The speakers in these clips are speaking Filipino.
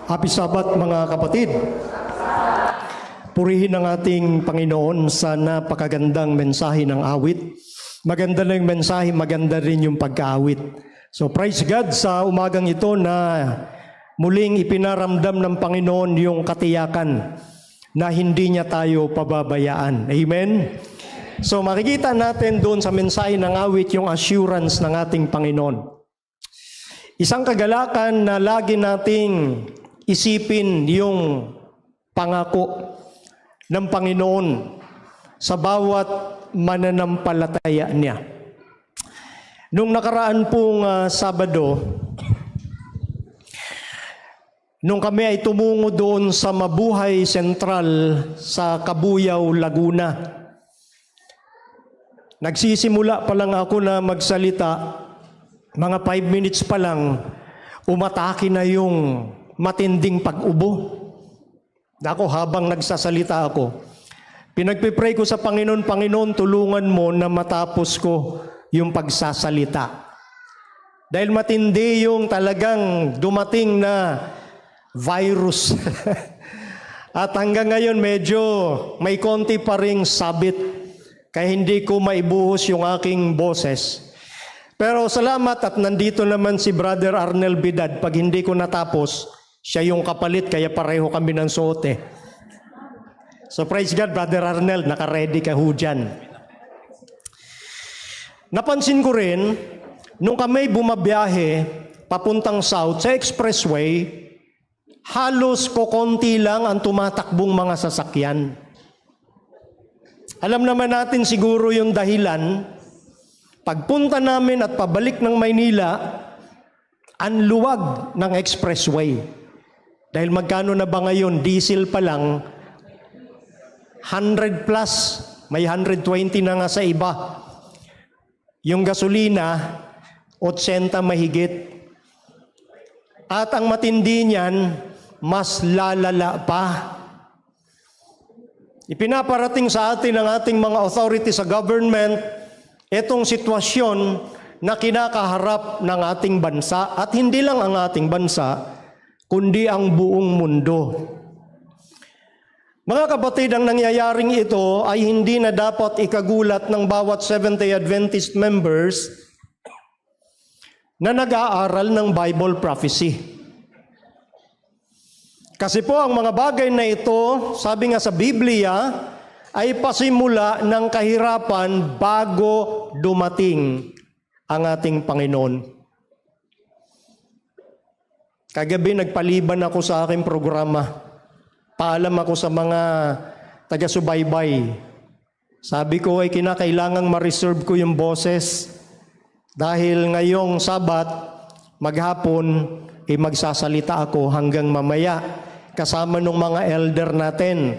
Happy Sabbath mga kapatid. Purihin ang ating Panginoon sa napakagandang mensahe ng awit. Maganda na yung mensahe, maganda rin yung pagkaawit. So praise God sa umagang ito na muling ipinaramdam ng Panginoon yung katiyakan na hindi niya tayo pababayaan. Amen? So makikita natin doon sa mensahe ng awit yung assurance ng ating Panginoon. Isang kagalakan na lagi nating isipin yung pangako ng Panginoon sa bawat mananampalataya niya. Nung nakaraan pong Sabado, nung kami ay tumungo doon sa Mabuhay Sentral sa Cabuyao, Laguna, nagsisimula pa lang ako na magsalita, mga 5 minutes pa lang, umatake na yung matinding pag-ubo. Ako, habang nagsasalita ako, pinagpipray ko sa Panginoon, Panginoon, tulungan mo na matapos ko yung pagsasalita. Dahil matindi yung talagang dumating na virus. At hanggang ngayon medyo may konti pa ring sabit, kaya hindi ko maibuhos yung aking boses. Pero salamat at nandito naman si Brother Arnel Bidad. Pag hindi ko natapos, siya yung kapalit, kaya pareho kami ng suot eh. So praise God, Brother Arnel, naka-ready ka ho dyan. Napansin ko rin, nung kami bumabiyahe papuntang south sa expressway, halos kokonti lang ang tumatakbong mga sasakyan. Alam naman natin siguro yung dahilan, pagpunta namin at pabalik ng Maynila, ang luwag ng expressway. Dahil magkano na ba ngayon, diesel pa lang, 100 plus, may 120 na nga sa iba. Yung gasolina, 80 mahigit. At ang matindi niyan, mas lalala pa. Ipinaparating sa atin ng ating mga authority sa government, itong sitwasyon na kinakaharap ng ating bansa, at hindi lang ang ating bansa, kundi ang buong mundo. Mga kapatid, ang nangyayaring ito ay hindi na dapat ikagulat ng bawat Seventh-day Adventist members na nag-aaral ng Bible prophecy. Kasi po ang mga bagay na ito, sabi nga sa Biblia, ay pasimula ng kahirapan bago dumating ang ating Panginoon. Kagabi nagpaliban ako sa aking programa. Paalam ako sa mga taga-subaybay. Sabi ko ay kinakailangang ma-reserve ko yung boses dahil ngayong Sabat, maghapon, magsasalita ako hanggang mamaya kasama ng mga elder natin.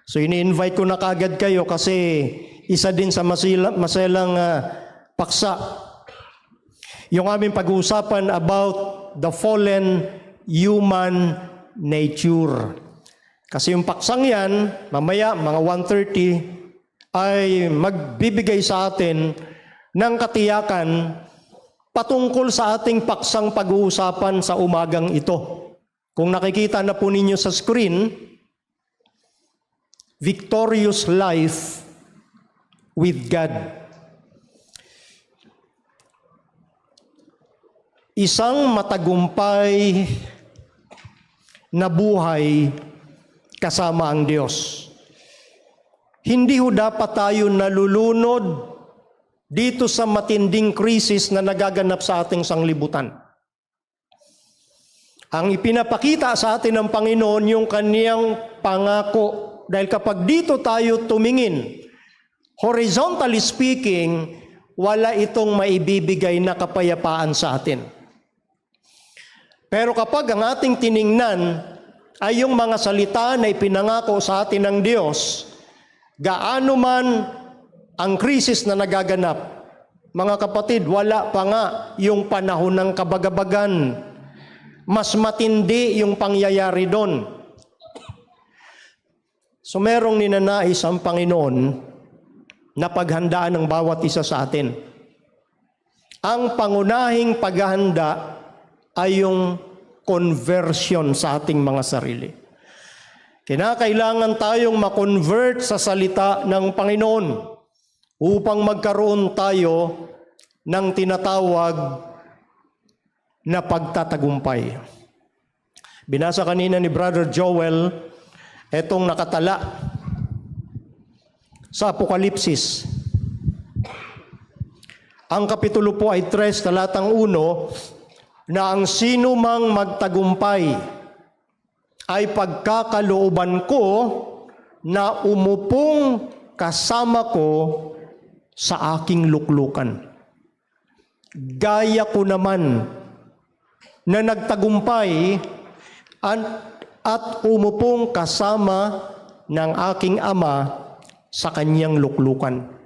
So ini-invite ko na kagad kayo kasi isa din sa maselang paksa. Yung aming pag-uusapan about the fallen human nature. Kasi yung paksang yan, mamaya mga 1:30, ay magbibigay sa atin ng katiyakan patungkol sa ating paksang pag-uusapan sa umagang ito. Kung nakikita na po ninyo sa screen, Victorious Life with God. Isang matagumpay na buhay kasama ang Diyos. Hindi ho dapat tayo nalulunod dito sa matinding krisis na nagaganap sa ating sanglibutan. Ang ipinapakita sa atin ng Panginoon yung kaniyang pangako. Dahil kapag dito tayo tumingin, horizontally speaking, wala itong maibibigay na kapayapaan sa atin. Pero kapag ang ating tiningnan ay yung mga salita na ipinangako sa atin ng Diyos, gaano man ang krisis na nagaganap, mga kapatid, wala pa nga yung panahon ng kabagabagan. Mas matindi yung pangyayari doon. So merong ninanais ang Panginoon na paghandaan ng bawat isa sa atin. Ang pangunahing paghahanda ay yung conversion sa ating mga sarili. Kinakailangan tayong ma-convert sa salita ng Panginoon upang magkaroon tayo ng tinatawag na pagtatagumpay. Binasa kanina ni Brother Joel etong nakatala sa Apokalipsis. Ang kapitulo po ay 3, talatang 1, na ang sino mang magtagumpay ay pagkakalooban ko na umupong kasama ko sa aking luklukan. Gaya ko naman na nagtagumpay at umupong kasama ng aking Ama sa kanyang luklukan.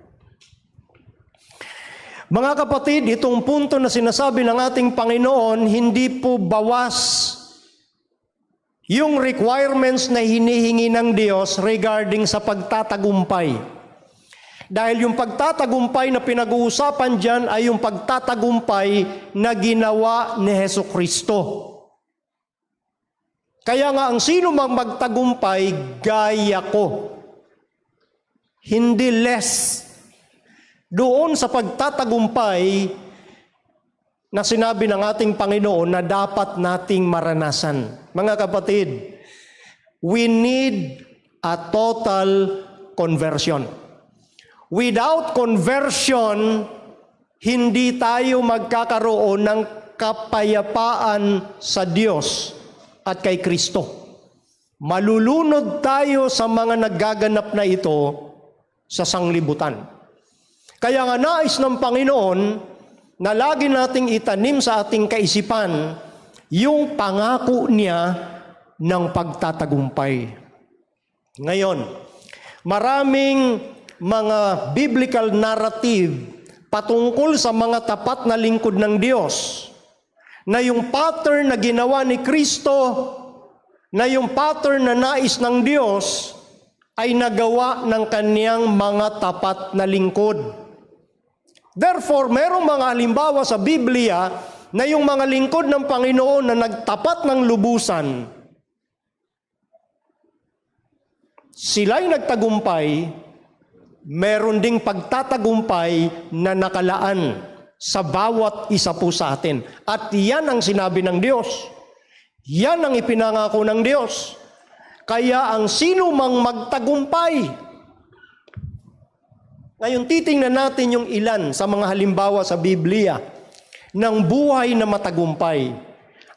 Mga kapatid, itong punto na sinasabi ng ating Panginoon, hindi po bawas yung requirements na hinihingi ng Diyos regarding sa pagtatagumpay. Dahil yung pagtatagumpay na pinag-uusapan dyan ay yung pagtatagumpay na ginawa ni Hesukristo. Kaya nga ang sino mang magtagumpay, gaya ko. Hindi less. Doon sa pagtatagumpay na sinabi ng ating Panginoon na dapat nating maranasan. Mga kapatid, we need a total conversion. Without conversion, hindi tayo magkakaroon ng kapayapaan sa Diyos at kay Kristo. Malulunod tayo sa mga nagaganap na ito sa sanglibutan. Kaya nga nais ng Panginoon na lagi nating itanim sa ating kaisipan yung pangako niya ng pagtatagumpay. Ngayon, maraming mga biblical narrative patungkol sa mga tapat na lingkod ng Diyos na yung pattern na ginawa ni Kristo, na yung pattern na nais ng Diyos ay nagawa ng kaniyang mga tapat na lingkod. Therefore, merong mga halimbawa sa Biblia na yung mga lingkod ng Panginoon na nagtapat ng lubusan, sila'y nagtagumpay, meron ding pagtatagumpay na nakalaan sa bawat isa po sa atin. At yan ang sinabi ng Diyos. Yan ang ipinangako ng Diyos. Kaya ang sino mang magtagumpay. Ngayon, titingnan natin yung ilan sa mga halimbawa sa Biblia ng buhay na matagumpay.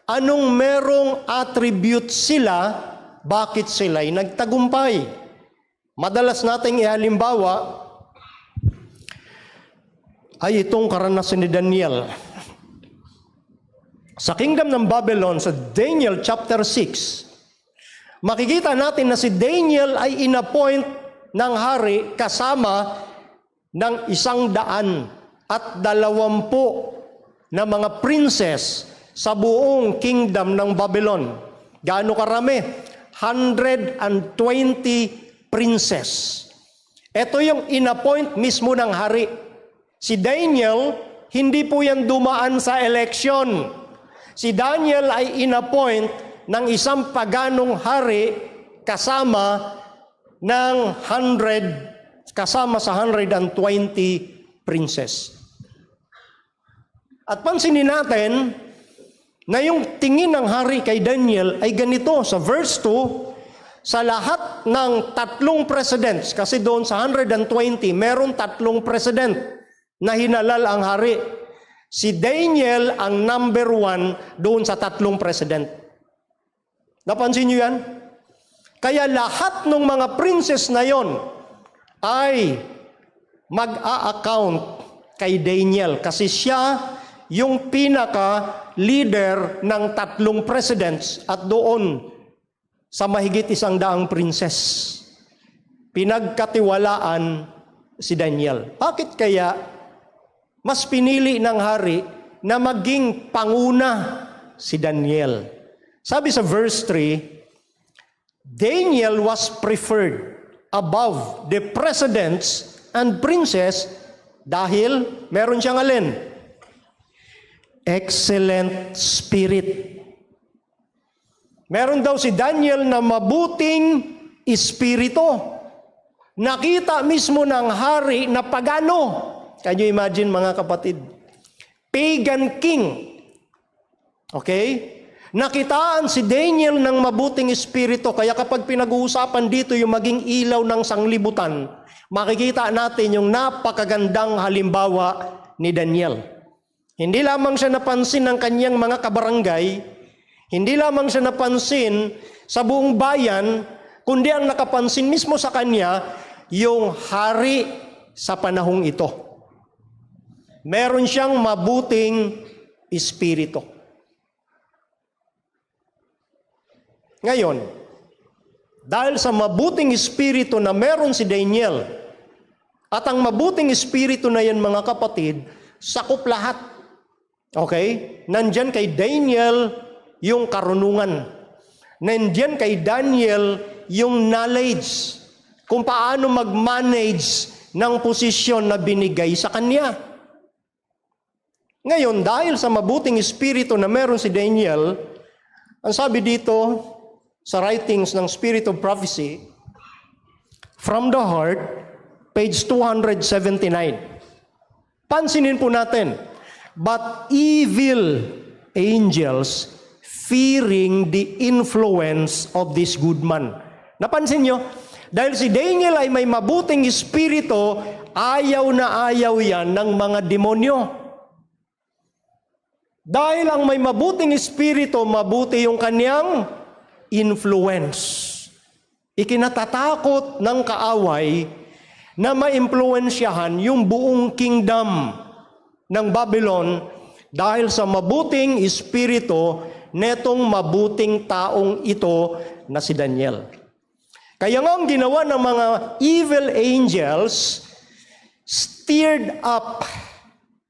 Anong merong attribute sila, bakit sila'y nagtagumpay? Madalas nating ihalimbawa ay itong karanasan ni Daniel. Sa Kingdom ng Babylon, sa Daniel chapter 6, makikita natin na si Daniel ay inappoint ng hari kasama ng 120 na mga princess sa buong kingdom ng Babylon. Gaano karami? 120 princess. Ito yung inappoint mismo ng hari. Si Daniel, hindi po yan dumaan sa election. Si Daniel ay inappoint ng isang paganong hari kasama ng 100, kasama sa 120 princess. At pansinin natin na yung tingin ng hari kay Daniel ay ganito sa verse 2, sa lahat ng 3 presidents, kasi doon sa 120, meron 3 president na hinalal ang hari. Si Daniel ang number 1 doon sa 3 president. Napansin niyo yan? Kaya lahat ng mga princess na yon ay mag-a-account kay Daniel kasi siya yung pinaka-leader ng 3 presidents at doon sa mahigit 100 princess. Pinagkatiwalaan si Daniel. Bakit kaya mas pinili ng hari na maging panguna si Daniel? Sabi sa verse 3, Daniel was preferred above the presidents and princes dahil meron siyang alin? Excellent spirit. Meron daw si Daniel na mabuting espiritu. Nakita mismo ng hari na pagano. Can you imagine mga kapatid? Pagan king. Okay? Nakitaan si Daniel ng mabuting espiritu. Kaya kapag pinag-uusapan dito yung maging ilaw ng sanglibutan, makikita natin yung napakagandang halimbawa ni Daniel. Hindi lamang siya napansin ng kanyang mga kabarangay, hindi lamang siya napansin sa buong bayan, kundi ang nakapansin mismo sa kanya, yung hari sa panahong ito. Meron siyang mabuting espiritu. Ngayon, dahil sa mabuting espiritu na meron si Daniel, at ang mabuting espiritu na yan mga kapatid, sakop lahat. Okay? Nandyan kay Daniel yung karunungan. Nandyan kay Daniel yung knowledge kung paano mag-manage ng posisyon na binigay sa kanya. Ngayon, dahil sa mabuting espiritu na meron si Daniel, ang sabi dito sa writings ng Spirit of Prophecy, From the Heart, page 279. Pansinin po natin, but evil angels fearing the influence of this good man. Napansin nyo? Dahil si Daniel ay may mabuting espiritu, ayaw na ayaw yan ng mga demonyo. Dahil ang may mabuting espiritu, mabuti yung kanyang influence. Ikinatatakot ng kaaway na maimpluwensyahan yung buong kingdom ng Babylon dahil sa mabuting espiritu netong mabuting taong ito na si Daniel. Kaya nga ang ginawa ng mga evil angels, stirred up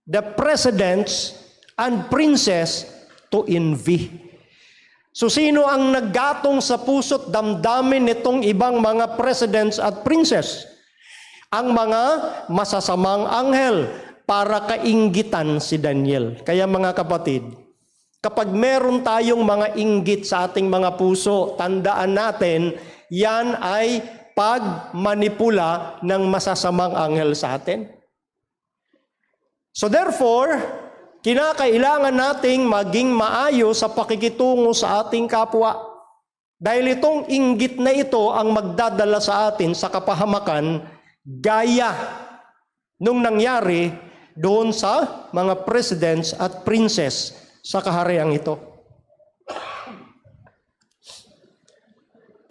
the presidents and princess to envy. So sino ang naggatong sa puso't damdamin nitong ibang mga presidents at princess? Ang mga masasamang anghel para kainggitan si Daniel. Kaya mga kapatid, kapag meron tayong mga inggit sa ating mga puso, tandaan natin, yan ay pagmanipula ng masasamang anghel sa atin. So therefore, kinakailangan nating maging maayos sa pakikitungo sa ating kapwa. Dahil itong inggit na ito ang magdadala sa atin sa kapahamakan gaya nung nangyari doon sa mga presidents at princess sa kahariang ito.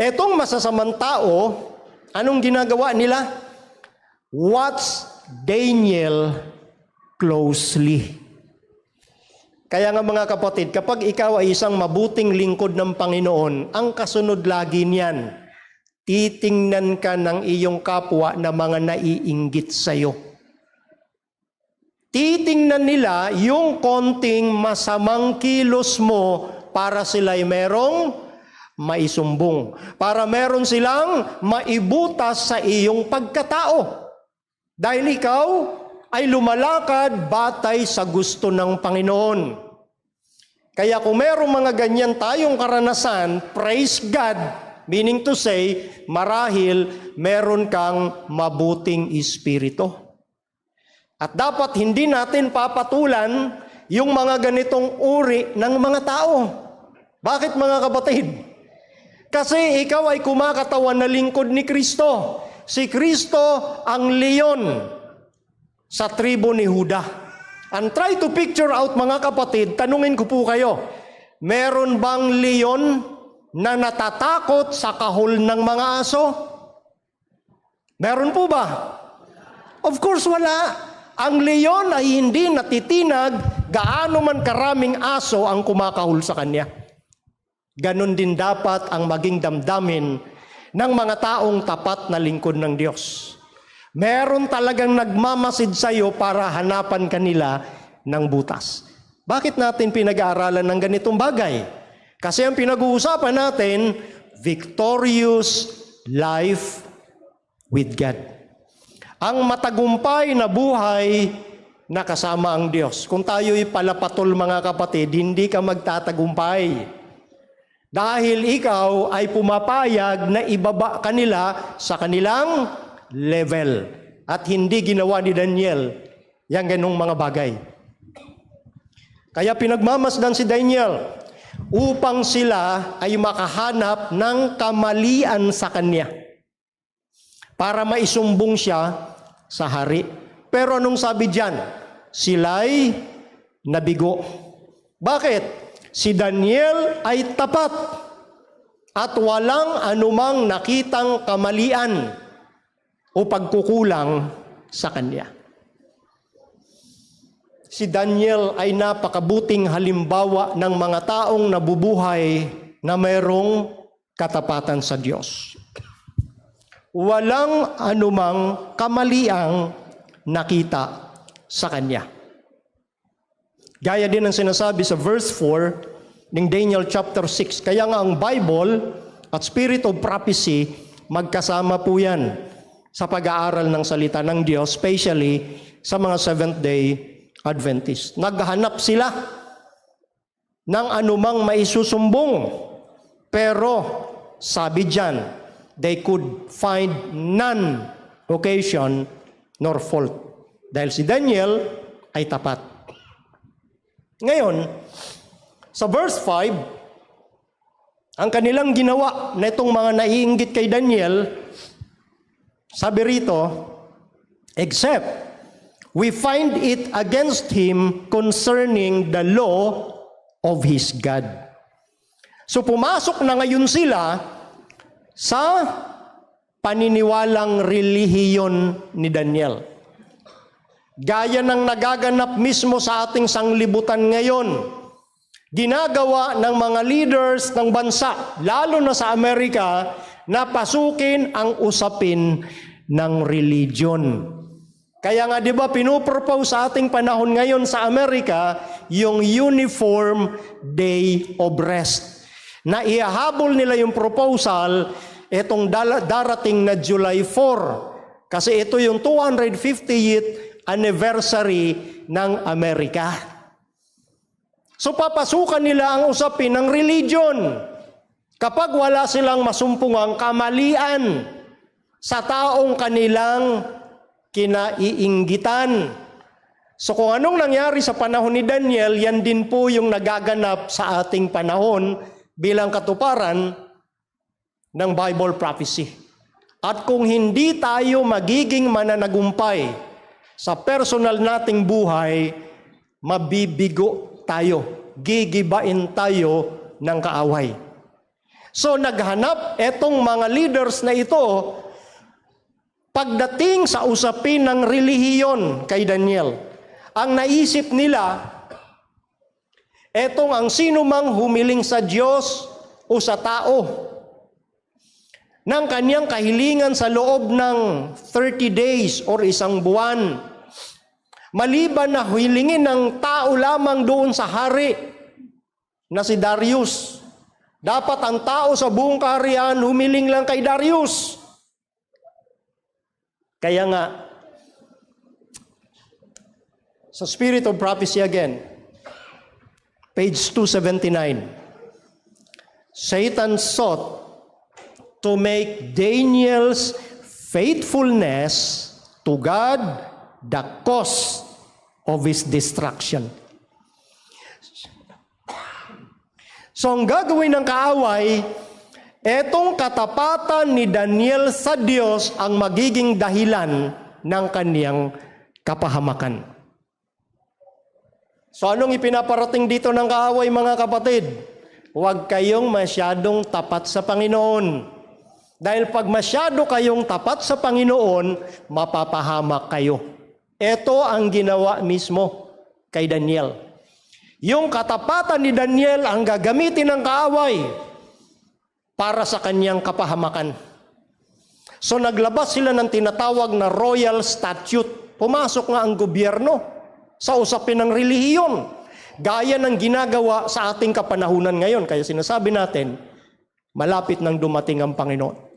Etong masasamang tao, anong ginagawa nila? Watch Daniel closely. Kaya nga mga kapatid, kapag ikaw ay isang mabuting lingkod ng Panginoon, ang kasunod lagi niyan, titingnan ka ng iyong kapwa na mga naiinggit sa iyo. Titingnan nila yung konting masamang kilos mo para sila'y merong maisumbong. Para meron silang maibutas sa iyong pagkatao. Dahil ikaw ay lumalakad batay sa gusto ng Panginoon. Kaya kung merong mga ganyan tayong karanasan, praise God, meaning to say, marahil meron kang mabuting espiritu. At dapat hindi natin papatulan yung mga ganitong uri ng mga tao. Bakit mga kapatid? Kasi ikaw ay kumakatawan na lingkod ni Kristo. Si Kristo ang leon sa tribo ni Juda. And try to picture out mga kapatid, tanungin ko po kayo, meron bang leon na natatakot sa kahol ng mga aso? Meron po ba? Of course wala. Ang leon ay hindi natitinag gaano man karaming aso ang kumakahol sa kanya. Ganon din dapat ang maging damdamin ng mga taong tapat na lingkod ng Diyos. Meron talagang nagmamasid sa iyo para hanapan kanila ng butas. Bakit natin pinag-aaralan ng ganitong bagay? Kasi ang pinag-uusapan natin, victorious life with God. Ang matagumpay na buhay na kasama ang Diyos. Kung tayo'y palapatol mga kapatid, hindi ka magtatagumpay. Dahil ikaw ay pumapayag na ibaba kanila sa kanilang level. At hindi ginawa ni Daniel yang ganong mga bagay. Kaya pinagmamasdan si Daniel upang sila ay makahanap ng kamalian sa kanya para maisumbong siya sa hari. Pero anong sabi diyan? Sila'y nabigo. Bakit? Si Daniel ay tapat at walang anumang nakitang kamalian o pagkukulang sa kanya. Si Daniel ay napakabuting halimbawa ng mga taong nabubuhay na mayroong katapatan sa Diyos. Walang anumang kamaliang nakita sa kanya. Gaya din ang sinasabi sa verse 4 ng Daniel chapter 6. Kaya nga ang Bible at Spirit of Prophecy, magkasama po yan sa pag-aaral ng salita ng Diyos, especially sa mga Seventh-day Adventist. Naghahanap sila ng anumang maisusumbong. Pero sabi diyan, they could find none occasion nor fault. Dahil si Daniel ay tapat. Ngayon, sa verse 5, ang kanilang ginawa na itong mga naiinggit kay Daniel, sabi rito, except we find it against him concerning the law of his God. So pumasok na ngayon sila sa paniniwalang relihiyon ni Daniel. Gaya ng nagaganap mismo sa ating sanglibutan ngayon. Ginagawa ng mga leaders ng bansa, lalo na sa Amerika, na pasukin ang usapin ng religion. Kaya nga 'di ba pinopropose sa ating panahon ngayon sa Amerika yung Uniform Day of Rest. Na ihahabol nila yung proposal itong darating na July 4. Kasi ito yung 250th anniversary ng Amerika. So papasukan nila ang usapin ng religion kapag wala silang masumpungang kamalian sa taong kanilang kinaiinggitan. So kung anong nangyari sa panahon ni Daniel, yan din po yung nagaganap sa ating panahon bilang katuparan ng Bible prophecy. At kung hindi tayo magiging mananagumpay sa personal nating buhay, mabibigo tayo, gigibain tayo ng kaaway. So naghanap etong mga leaders na ito pagdating sa usapin ng relihiyon kay Daniel. Ang naisip nila, etong ang sino mang humiling sa Diyos o sa tao ng kanyang kahilingan sa loob ng 30 days or isang buwan, maliban na hilingin ng tao lamang doon sa hari na si Darius. Dapat ang tao sa buong kaharian humiling lang kay Darius. Kaya nga, sa Spirit of Prophecy again, page 279, Satan sought to make Daniel's faithfulness to God the cause of his destruction. So ang gagawin ng kaaway, etong katapatan ni Daniel sa Diyos ang magiging dahilan ng kaniyang kapahamakan. So anong ipinaparating dito ng kaaway, mga kapatid? Huwag kayong masyadong tapat sa Panginoon. Dahil pag masyado kayong tapat sa Panginoon, mapapahamak kayo. Ito ang ginawa mismo kay Daniel. Yung katapatan ni Daniel ang gagamitin ng kaaway para sa kanyang kapahamakan. So naglabas sila ng tinatawag na royal statute. Pumasok nga ang gobyerno sa usapin ng relihiyon. Gaya ng ginagawa sa ating kapanahunan ngayon. Kaya sinasabi natin, malapit nang dumating ang Panginoon.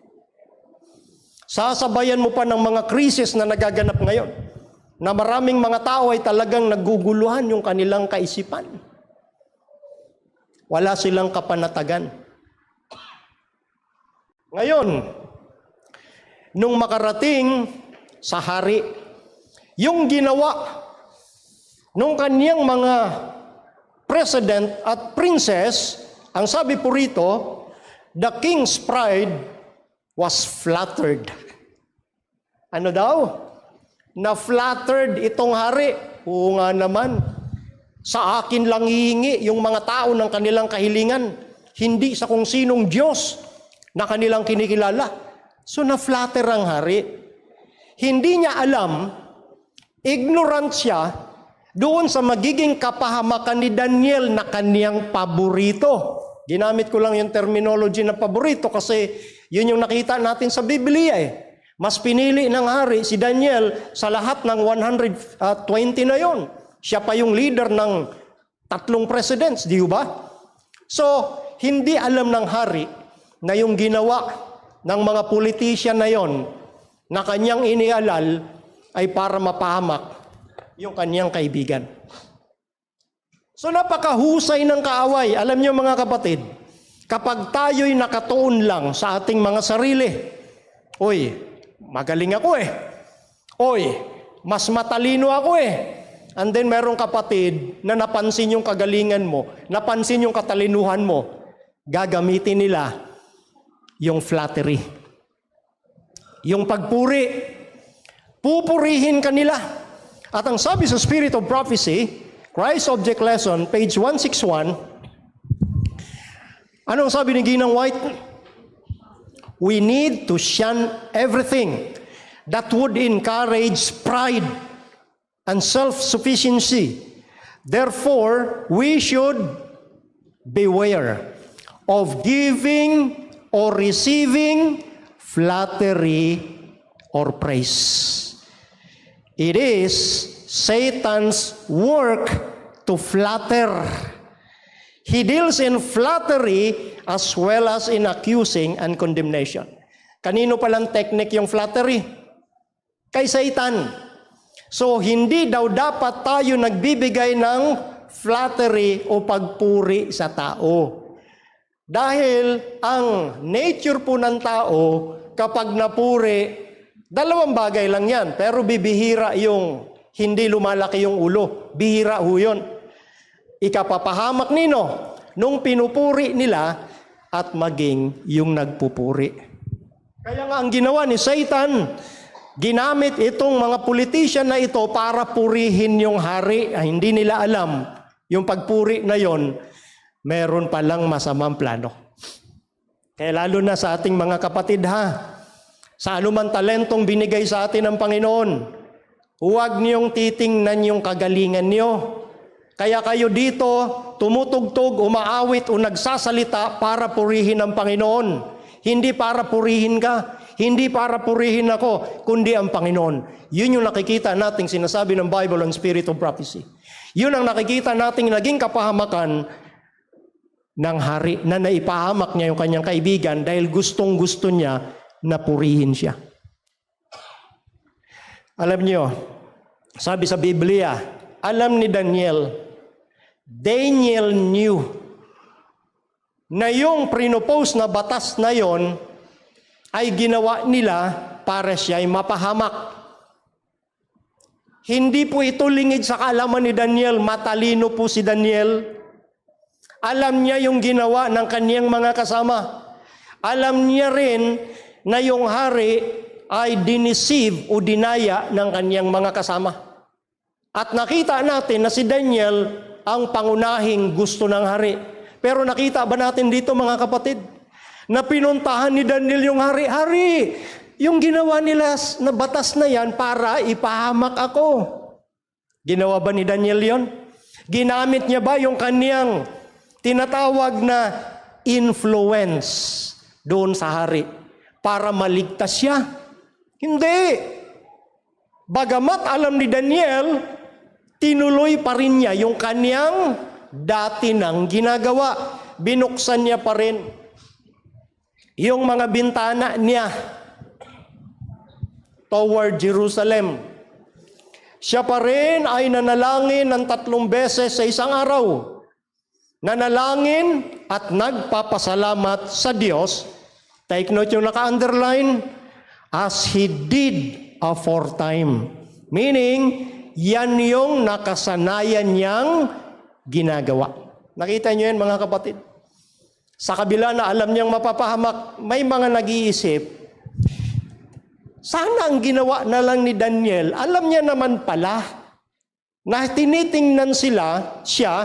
Sasabayan mo pa ng mga krisis na nagaganap ngayon, na maraming mga tao ay talagang naguguluhan yung kanilang kaisipan. Wala silang kapanatagan. Ngayon, nung makarating sa hari, yung ginawa nung kaniyang mga president at princess, ang sabi po rito, the king's pride was flattered. Ano daw? Na-flattered itong hari. Oo nga naman. Sa akin lang hihingi yung mga tao ng kanilang kahilingan, hindi sa kung sinong Diyos na kanilang kinikilala. So na-flatter ang hari. Hindi niya alam, ignorant siya doon sa magiging kapahamakan ni Daniel na kaniyang paborito. Ginamit ko lang yung terminology na paborito kasi yun yung nakita natin sa Biblia eh. Mas pinili ng hari si Daniel sa lahat ng 120 na yon. Siya pa yung leader ng 3 presidents, di ba? So, hindi alam ng hari na yung ginawa ng mga politician na yon na kanyang inialal ay para mapahamak yung kanyang kaibigan. So napakahusay ng kaaway. Alam niyo mga kapatid, kapag tayo'y nakatuon lang sa ating mga sarili, oy, magaling ako eh. Oy, mas matalino ako eh. And then merong kapatid na napansin yung kagalingan mo, napansin yung katalinuhan mo, gagamitin nila yung flattery. Yung pagpuri, pupurihin ka nila. At ang sabi sa Spirit of Prophecy, Christ Object Lesson, page 161, anong sabi ni Ginang White? We need to shun everything that would encourage pride and self-sufficiency. Therefore, we should beware of giving or receiving flattery or praise. It is Satan's work to flatter. He deals in flattery as well as in accusing and condemnation. Kanino palang technique yung flattery? Kay Satan. So, hindi daw dapat tayo nagbibigay ng flattery o pagpuri sa tao. Dahil ang nature po ng tao, kapag napuri, dalawang bagay lang yan. Pero bibihira yung hindi lumalaki yung ulo. Bihira ho yun. Ikapapahamak nino nung pinupuri nila at maging yung nagpupuri. Kaya nga ang ginawa ni Satan, ginamit itong mga politician na ito para purihin yung hari. Hindi nila alam yung pagpuri na yon, meron palang masamang plano. Kaya lalo na sa ating mga kapatid ha, sa anumang talentong binigay sa atin ng Panginoon, huwag niyong titingnan yung kagalingan niyo. Kaya kayo dito, tumutugtog, umaawit o nagsasalita para purihin ang Panginoon. Hindi para purihin ka, hindi para purihin ako, kundi ang Panginoon. Yun yung nakikita nating sinasabi ng Bible ang Spirit of Prophecy. Yun ang nakikita nating naging kapahamakan ng hari na naipahamak niya yung kanyang kaibigan dahil gustong-gusto niya na purihin siya. Alam niyo, sabi sa Biblia, alam ni Daniel knew na yung prinopose na batas na yon ay ginawa nila para siya ay mapahamak. Hindi po ito lingid sa kaalaman ni Daniel, matalino po si Daniel. Alam niya yung ginawa ng kaniyang mga kasama. Alam niya rin na yung hari ay diniceive o dinaya ng kaniyang mga kasama. At nakita natin na si Daniel ang pangunahing gusto ng hari. Pero nakita ba natin dito mga kapatid, na pinuntahan ni Daniel yung hari, "Hari, yung ginawa nila na batas na yan para ipahamak ako." Ginawa ba ni Daniel yon? Ginamit niya ba yung kaniyang tinatawag na influence doon sa hari para maligtas siya? Hindi. Bagamat alam ni Daniel, tinuloy pa rin niya yung kaniyang dati nang ginagawa. Binuksan niya pa rin yung mga bintana niya toward Jerusalem. Siya pa rin ay nanalangin ng 3 beses sa isang araw. Nanalangin at nagpapasalamat sa Diyos Take note yung naka-underline, as he did aforetime. Meaning, yan yung nakasanayan niyang ginagawa. Nakita niyo yan mga kapatid? Sa kabila na alam niyang mapapahamak, may mga nag-iisip, sana ang ginawa na lang ni Daniel, alam niya naman pala na tinitingnan siya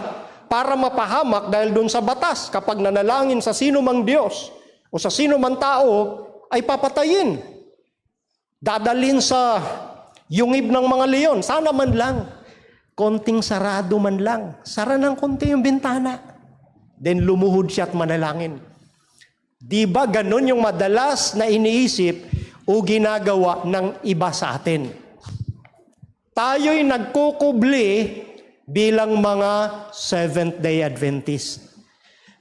para mapahamak dahil doon sa batas. Kapag nanalangin sa sino mang Diyos o sa sino mang tao, ay papatayin. Dadalhin sa yungib ng mga leon. Sana man lang, konting sarado man lang. Sara ng konti yung bintana. Then lumuhod siya at manalangin. Di ba ganun yung madalas na iniisip o ginagawa ng iba sa atin? Tayo'y nagkukubli bilang mga Seventh-day Adventist.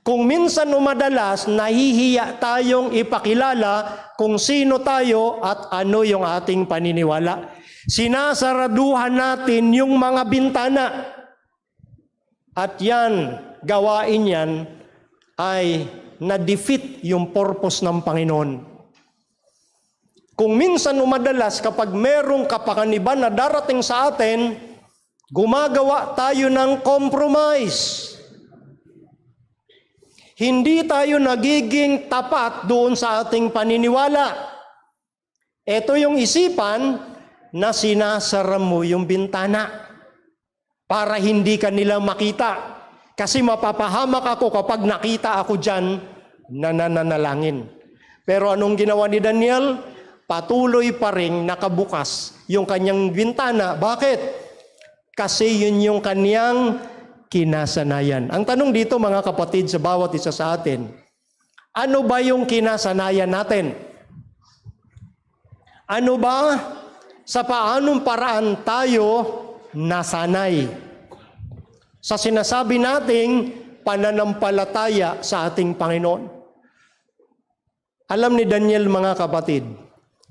Kung minsan o madalas, nahihiya tayong ipakilala kung sino tayo at ano yung ating paniniwala. Sinasaraduhan natin yung mga bintana. At yan, gawain yan ay na-defeat yung purpose ng Panginoon. Kung minsan o madalas kapag merong kapakaniban na darating sa atin, gumagawa tayo ng compromise. Hindi tayo nagiging tapat doon sa ating paniniwala. Ito yung isipan na sinasara mo yung bintana para hindi ka nila makita. Kasi mapapahamak ako kapag nakita ako dyan na nananalangin. Pero anong ginawa ni Daniel? Patuloy pa rin nakabukas yung kanyang bintana. Bakit? Kasi yun yung kanyang kinasanayan. Ang tanong dito mga kapatid sa bawat isa sa atin, ano ba yung kinasanayan natin? Ano ba sa paanong paraan tayo nasanay? Sa sinasabi nating pananampalataya sa ating Panginoon. Alam ni Daniel mga kapatid,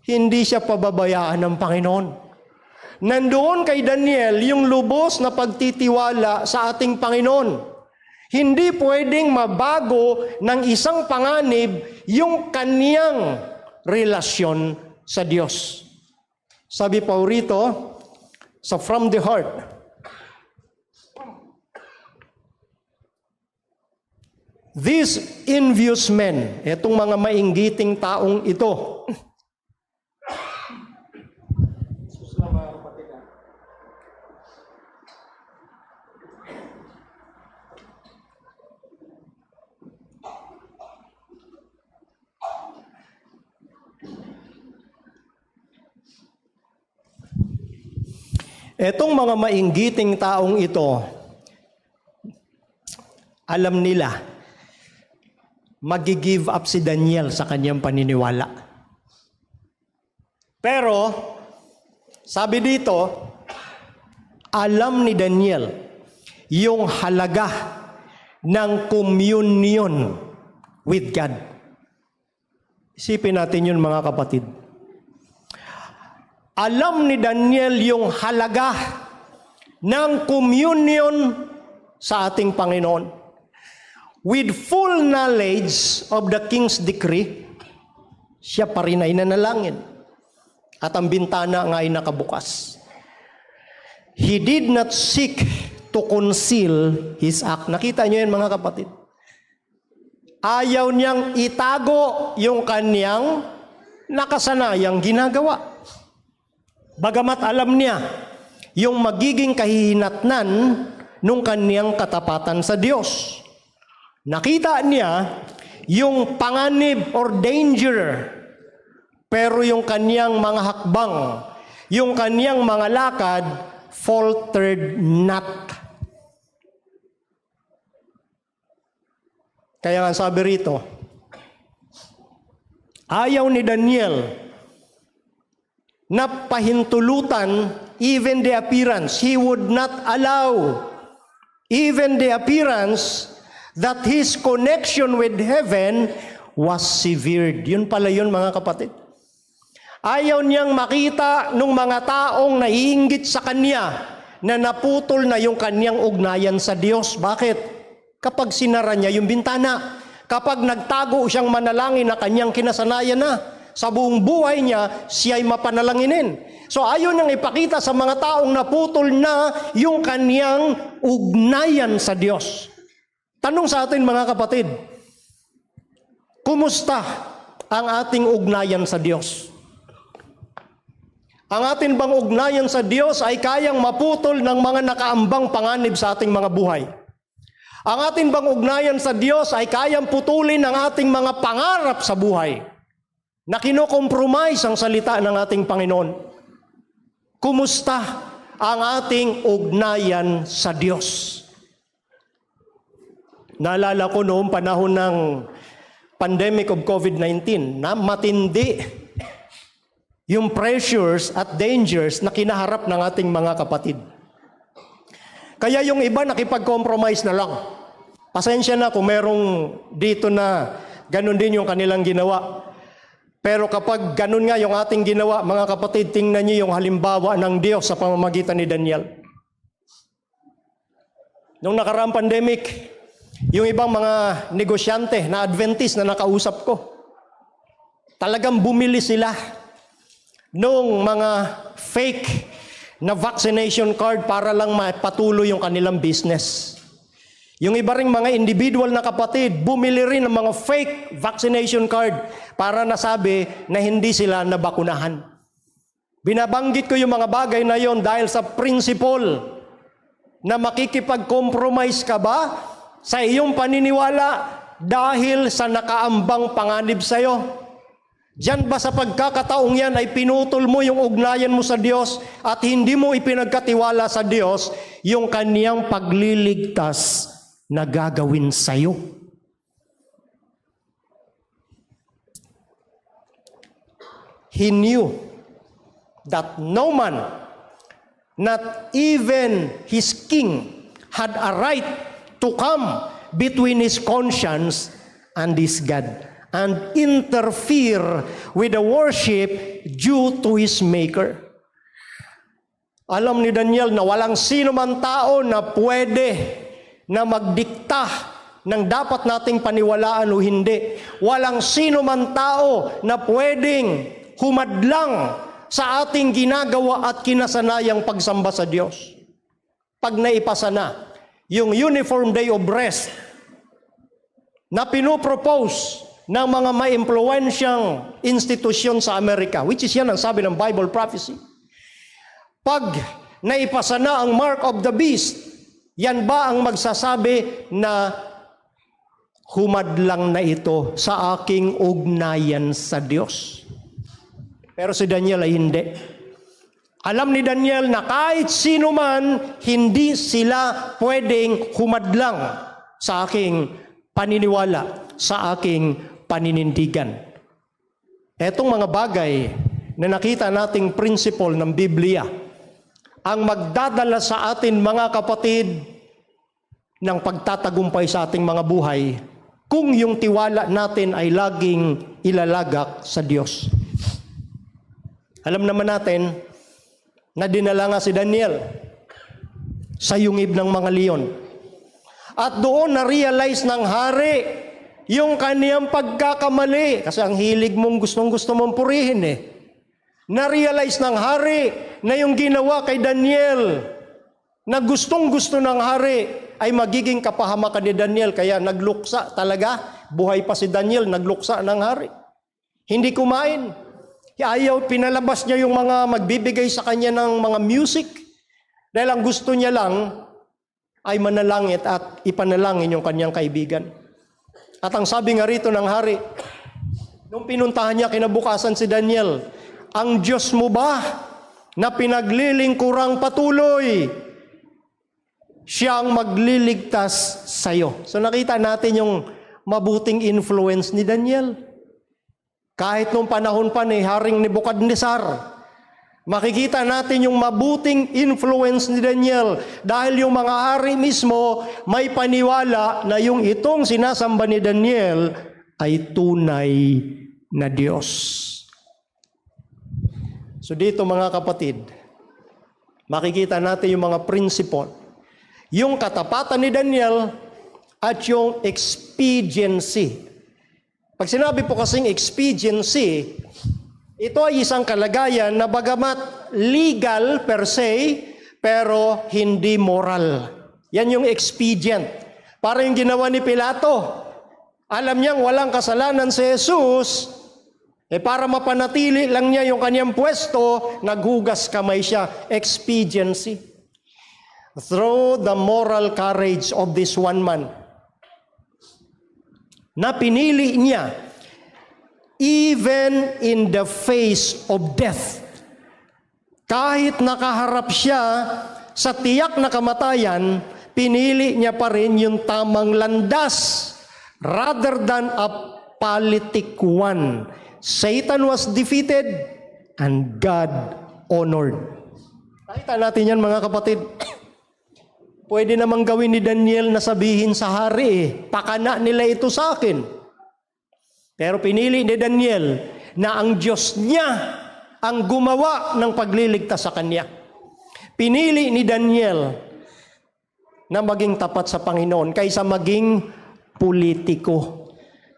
hindi siya pababayaan ng Panginoon. Nandoon kay Daniel yung lubos na pagtitiwala sa ating Panginoon. Hindi pwedeng mabago ng isang panganib yung kaniyang relasyon sa Diyos. Sabi pa rito, sa From the Heart, these envious men, itong mga mainggiting taong ito, etong mga mainggiting taong ito, alam nila, magi-give up si Daniel sa kanyang paniniwala. Pero, sabi dito, alam ni Daniel yung halaga ng communion with God. Isipin natin yun mga kapatid. Alam ni Daniel yung halaga ng communion sa ating Panginoon. With full knowledge of the king's decree, siya pa rin ay nanalangin. At ang bintana nga ay nakabukas. He did not seek to conceal his act. Nakita niyo yan mga kapatid? Ayaw niyang itago yung kanyang nakasanayang ginagawa. Bagamat alam niya yung magiging kahihinatnan nung kanyang katapatan sa Diyos. Nakita niya yung panganib or danger, pero yung kanyang mga hakbang, yung kanyang mga lakad, faltered not. Kaya nga sabi rito, ayaw ni Daniel na pahintulutan even the appearance. He would not allow even the appearance that his connection with heaven was severed. Yun pala yun mga kapatid. Ayaw niyang makita nung mga taong naiinggit sa kanya na naputol na yung kanyang ugnayan sa Diyos. Bakit? Kapag sinara niya yung bintana, Kapag nagtago siyang manalangin na kanyang kinasanayan na, sa buong buhay niya, siya'y mapanalanginin. So ayaw niyang ipakita sa mga taong naputol na yung kanyang ugnayan sa Diyos. Tanong sa atin mga kapatid, kumusta ang ating ugnayan sa Diyos? Ang atin bang ugnayan sa Diyos ay kayang maputol ng mga nakaambang panganib sa ating mga buhay? Ang atin bang ugnayan sa Diyos ay kayang putulin ang ating mga pangarap sa buhay na kinokompromise ang salita ng ating Panginoon? Kumusta ang ating ugnayan sa Diyos? Naalala ko noong panahon ng pandemic of COVID-19 na matindi yung pressures at dangers na kinaharap ng ating mga kapatid. Kaya yung iba nakipag-compromise na lang. Pasensya na kung merong dito na ganun din yung kanilang ginawa. Pero kapag ganun nga yung ating ginawa, mga kapatid, tingnan niyo yung halimbawa ng Diyos sa pamamagitan ni Daniel. Nung nakaraang pandemic, yung ibang mga negosyante na Adventist na nakausap ko, talagang bumili sila nung mga fake na vaccination card para lang mapatuloy yung kanilang business. Yung iba ring mga individual na kapatid, bumili rin ng mga fake vaccination card para nasabi na hindi sila nabakunahan. Binabanggit ko yung mga bagay na yon dahil sa principle na makikipag-compromise ka ba sa iyong paniniwala dahil sa nakaambang panganib sa iyo? Diyan ba sa pagkakataong yan ay pinutol mo yung ugnayan mo sa Diyos at hindi mo ipinagkatiwala sa Diyos yung kaniyang pagliligtas na gagawin sa iyo? He knew that no man, not even his king, had a right to come between his conscience and his God and interfere with the worship due to his maker. Alam ni Daniel na walang sino man tao na pwede na magdikta ng dapat nating paniwalaan o hindi. Walang sino man tao na pwedeng humadlang sa ating ginagawa at kinasanayang pagsamba sa Diyos. Pag naipasa na yung Uniform Day of Rest na pinopropose ng mga maimpluwensyang institusyon sa Amerika, which is yan ang sabi ng Bible prophecy. Pag naipasa na ang Mark of the Beast, yan ba ang magsasabi na humadlang na ito sa aking ugnayan sa Diyos? Pero si Daniel ay hindi. Alam ni Daniel na kahit sino man, hindi sila pwedeng humadlang sa aking paniniwala, sa aking paninindigan. Etong mga bagay na nakita nating principle ng Biblia, ang magdadala sa atin mga kapatid ng pagtatagumpay sa ating mga buhay kung yung tiwala natin ay laging ilalagak sa Diyos. Alam naman natin na dinala nga si Daniel sa yungib ng mga leon. At doon na-realize ng hari yung kaniyang pagkakamali. Kasi ang hilig mong gustong-gusto mong purihin eh. Na-realize ng hari na yung ginawa kay Daniel na gustong-gusto ng hari ay magiging kapahamakan ni Daniel. Kaya nagluksa talaga. Buhay pa si Daniel, nagluksa ng hari. Hindi kumain. Ayaw, pinalabas niya yung mga magbibigay sa kanya ng mga music. Dahil ang gusto niya lang ay manalangit at ipanalangin yung kanyang kaibigan. At ang sabi nga rito ng hari, nung pinuntahan niya kinabukasan si Daniel, ang Diyos mo ba na pinaglilingkurang patuloy, siyang magliligtas sa iyo. So nakita natin yung mabuting influence ni Daniel. Kahit nung panahon pa ni Haring Nebukadnezar, makikita natin yung mabuting influence ni Daniel dahil yung mga hari mismo may paniwala na yung itong sinasamba ni Daniel ay tunay na Diyos. So dito mga kapatid, makikita natin yung mga principle. Yung katapatan ni Daniel at yung expediency. Pag sinabi po kasing expediency, ito ay isang kalagayan na bagamat legal per se, pero hindi moral. Yan yung expedient. Para yung ginawa ni Pilato. Alam niyang walang kasalanan si Jesus, para mapanatili lang niya yung kanyang pwesto, naghugas kamay siya. Expediency. Through the moral courage of this one man, na pinili niya, even in the face of death, kahit nakaharap siya sa tiyak na kamatayan, pinili niya pa rin yung tamang landas rather than a politic one. Satan was defeated and God honored. Nakita natin yan, mga kapatid. Pwede namang gawin ni Daniel na sabihin sa hari, pakana nila ito sa akin. Pero pinili ni Daniel na ang Diyos niya ang gumawa ng pagliligtas sa kanya. Pinili ni Daniel na maging tapat sa Panginoon kaysa maging politiko.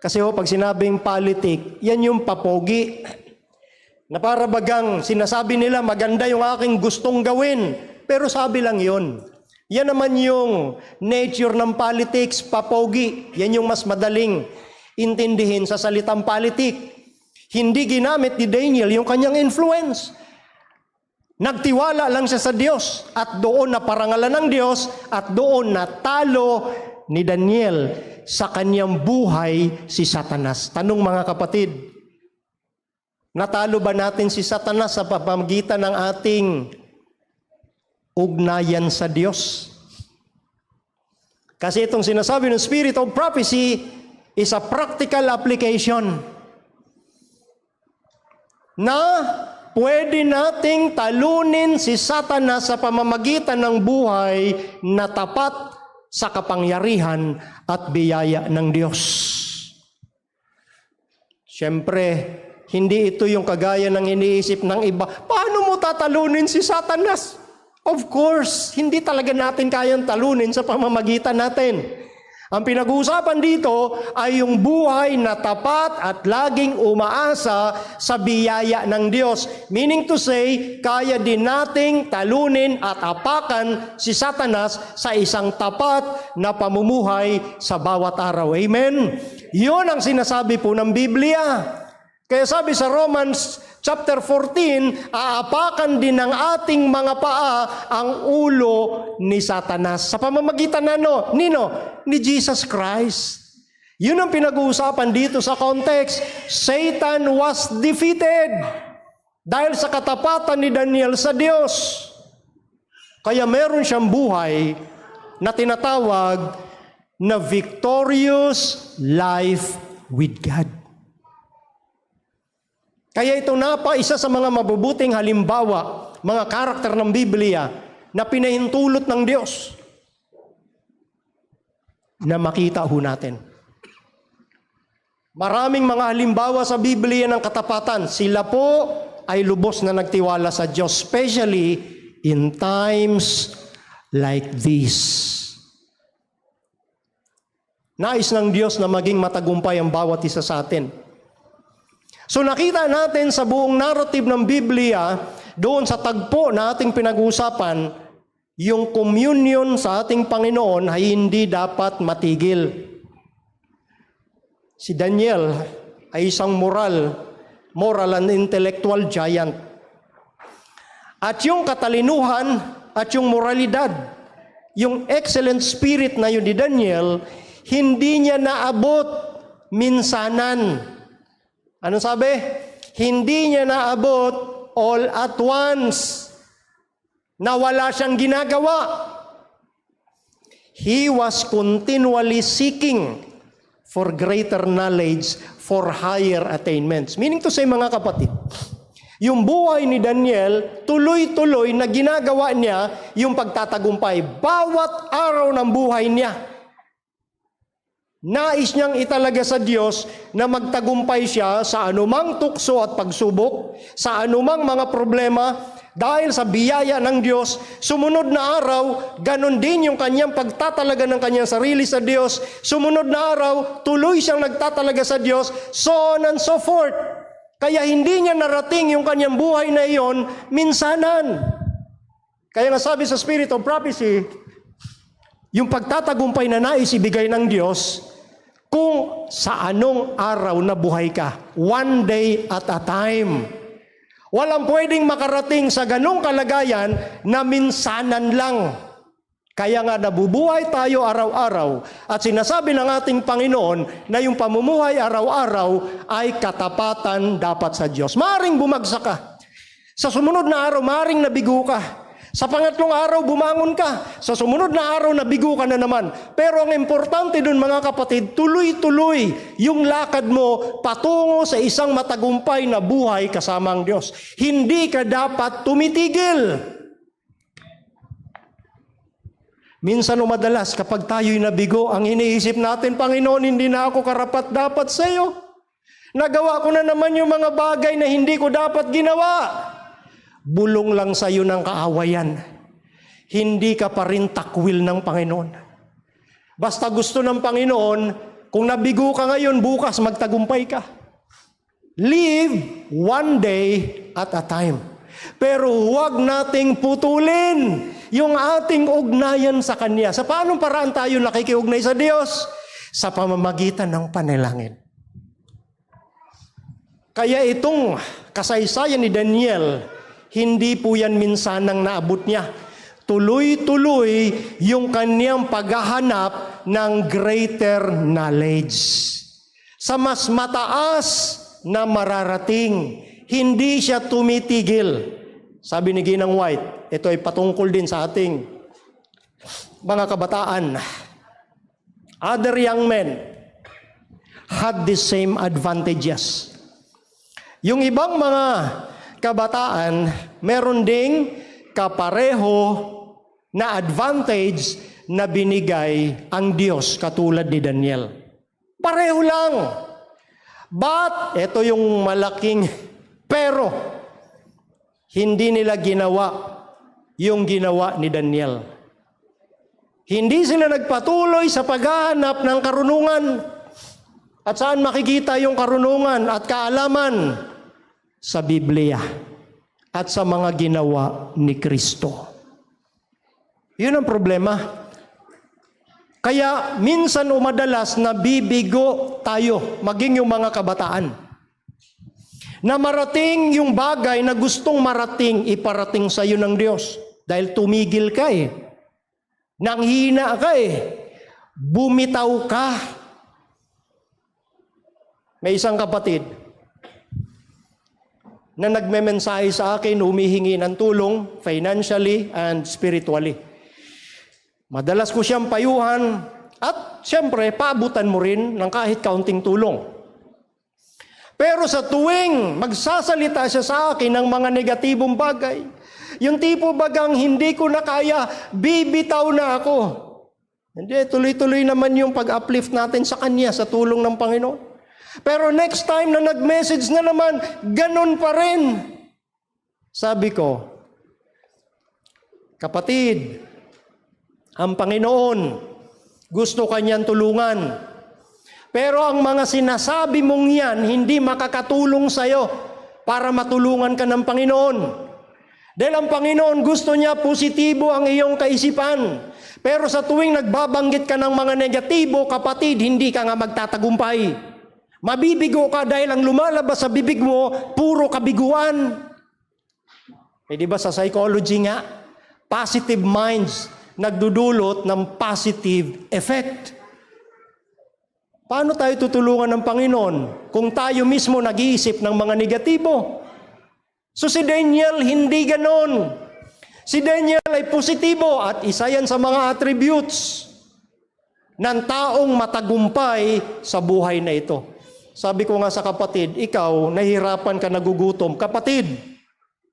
Kasi pag sinabing politik, yan yung papogi. Na para bagang sinasabi nila maganda yung aking gustong gawin, pero sabi lang yun. Yan naman yung nature ng politics, papogi. Yan yung mas madaling intindihin sa salitang politik. Hindi ginamit ni Daniel yung kanyang influence. Nagtiwala lang siya sa Diyos at doon naparangalan ng Diyos at doon natalo ni Daniel sa kanyang buhay si Satanas. Tanong, mga kapatid, natalo ba natin si Satanas sa pamamagitan ng ating ugnayan sa Diyos? Kasi itong sinasabi ng Spirit of Prophecy is a practical application na pwede nating talunin si Satanas sa pamamagitan ng buhay na tapat sa kapangyarihan at biyaya ng Diyos. Siyempre, hindi ito yung kagaya ng iniisip ng iba. Paano mo tatalunin si Satanas? Of course, hindi talaga natin kayang talunin sa pamamagitan natin. Ang pinag-uusapan dito ay yung buhay na tapat at laging umaasa sa biyaya ng Diyos. Meaning to say, kaya din nating talunin at apakan si Satanas sa isang tapat na pamumuhay sa bawat araw. Amen? Yun ang sinasabi po ng Biblia. Kaya sabi sa Romans chapter 14, aapakan din ng ating mga paa ang ulo ni Satanas. Sa pamamagitan nino? Ni Jesus Christ. Yun ang pinag-uusapan dito sa context. Satan was defeated dahil sa katapatan ni Daniel sa Diyos. Kaya meron siyang buhay na tinatawag na victorious life with God. Kaya ito isa sa mga mabubuting halimbawa, mga karakter ng Biblia na pinahintulot ng Diyos na makita ho natin. Maraming mga halimbawa sa Biblia ng katapatan. Sila po ay lubos na nagtiwala sa Diyos, especially in times like this. Nais ng Diyos na maging matagumpay ang bawat isa sa atin. So nakita natin sa buong narrative ng Biblia, doon sa tagpo na ating pinag-uusapan, yung communion sa ating Panginoon ay hindi dapat matigil. Si Daniel ay isang moral and intellectual giant. At yung katalinuhan at yung moralidad, yung excellent spirit na yun ni Daniel, hindi niya naabot minsanan. Ano sabi? Hindi niya naabot all at once. Na wala siyang ginagawa. He was continually seeking for greater knowledge, for higher attainments. Meaning to say, mga kapatid, yung buhay ni Daniel, tuloy-tuloy na ginagawa niya yung pagtatagumpay. Bawat araw ng buhay niya. Nais niyang italaga sa Diyos na magtagumpay siya sa anumang tukso at pagsubok, sa anumang mga problema, dahil sa biyaya ng Diyos, sumunod na araw, ganon din yung kanyang pagtatalaga ng kanyang sarili sa Diyos. Sumunod na araw, tuloy siyang nagtatalaga sa Diyos, so on and so forth. Kaya hindi niya narating yung kanyang buhay na iyon minsanan. Kaya nga sabi sa Spirit of Prophecy, yung pagtatagumpay na nais ibigay ng Diyos, kung sa anong araw na buhay ka, one day at a time. Walang pwedeng makarating sa ganong kalagayan na minsanan lang. Kaya nga nabubuhay tayo araw-araw at sinasabi ng ating Panginoon na yung pamumuhay araw-araw ay katapatan dapat sa Diyos. Maaring bumagsak ka. Sa sumunod na araw, maaring nabigo ka. Sa pangatlong araw, bumangon ka. Sa sumunod na araw, nabigo ka na naman. Pero ang importante dun mga kapatid, tuloy-tuloy yung lakad mo patungo sa isang matagumpay na buhay kasama ang Diyos. Hindi ka dapat tumitigil. Minsan o madalas, kapag tayo'y nabigo, ang iniisip natin, Panginoon, hindi na ako karapat dapat sa iyo. Nagawa ko na naman yung mga bagay na hindi ko dapat ginawa. Bulong lang sa iyo ng kaawayan. Hindi ka pa rin takwil ng Panginoon. Basta gusto ng Panginoon, kung nabigo ka ngayon, bukas magtagumpay ka. Live one day at a time. Pero huwag nating putulin yung ating ugnayan sa Kanya. Sa paanong paraan tayo nakikiugnay sa Diyos? Sa pamamagitan ng panalangin. Kaya itong kasaysayan ni Daniel, hindi po yan minsanang naabot niya. Tuloy-tuloy yung kanyang paghahanap ng greater knowledge. Sa mas mataas na mararating, hindi siya tumitigil. Sabi ni Ginang White, ito ay patungkol din sa ating mga kabataan. Other young men had the same advantages. Yung ibang mga kabataan, meron ding kapareho na advantage na binigay ang Diyos katulad ni Daniel. Pareho lang. But, ito yung malaking pero, hindi nila ginawa yung ginawa ni Daniel. Hindi sila nagpatuloy sa paghahanap ng karunungan. At saan makikita yung karunungan at kaalaman? Sa Biblia at sa mga ginawa ni Kristo. Yun ang problema. Kaya minsan o madalas nabibigo tayo, maging yung mga kabataan. Na marating yung bagay na gustong marating, iparating sa iyo ng Diyos. Dahil tumigil ka eh. Nanghina ka eh. Bumitaw ka. May isang kapatid na nagmemensahe sa akin, humihingi ng tulong financially and spiritually. Madalas ko siyang payuhan at siyempre, paabutan mo rin ng kahit kaunting tulong. Pero sa tuwing magsasalita siya sa akin ng mga negatibong bagay, yung tipo bagang hindi ko na kaya, bibitaw na ako. Hindi, tuloy-tuloy naman yung pag-uplift natin sa Kanya sa tulong ng Panginoon. Pero next time na nag-message na naman, ganun pa rin. Sabi ko, kapatid, ang Panginoon, gusto Kanyang tulungan. Pero ang mga sinasabi mong yan, hindi makakatulong sa'yo para matulungan ka ng Panginoon. Dahil ang Panginoon gusto niya positibo ang iyong kaisipan. Pero sa tuwing nagbabanggit ka ng mga negatibo, kapatid, hindi ka nga magtatagumpay. Mabibigo ka dahil ang lumalabas sa bibig mo, puro kabiguan. Eh di ba sa psychology nga, positive minds nagdudulot ng positive effect. Paano tayo tutulungan ng Panginoon kung tayo mismo nag-iisip ng mga negatibo? So si Daniel hindi ganon. Si Daniel ay positibo at isa yan sa mga attributes ng taong matagumpay sa buhay na ito. Sabi ko nga sa kapatid, ikaw, nahihirapan ka, nagugutom. Kapatid,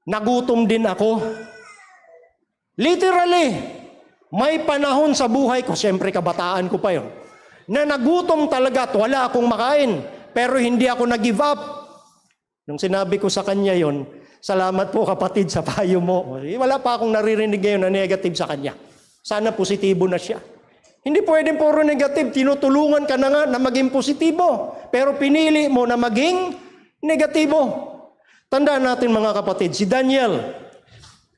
nagutom din ako. Literally, may panahon sa buhay ko, siyempre kabataan ko pa yun, na nagutom talaga at wala akong makain, pero hindi ako nag-give up. Nung sinabi ko sa kanya yon, Salamat po kapatid sa payo mo. Wala pa akong naririnig ngayon na negative sa kanya. Sana positibo na siya. Hindi pwedeng puro negative. Tinutulungan ka na nga na maging positibo. Pero pinili mo na maging negatibo. Tandaan natin mga kapatid, si Daniel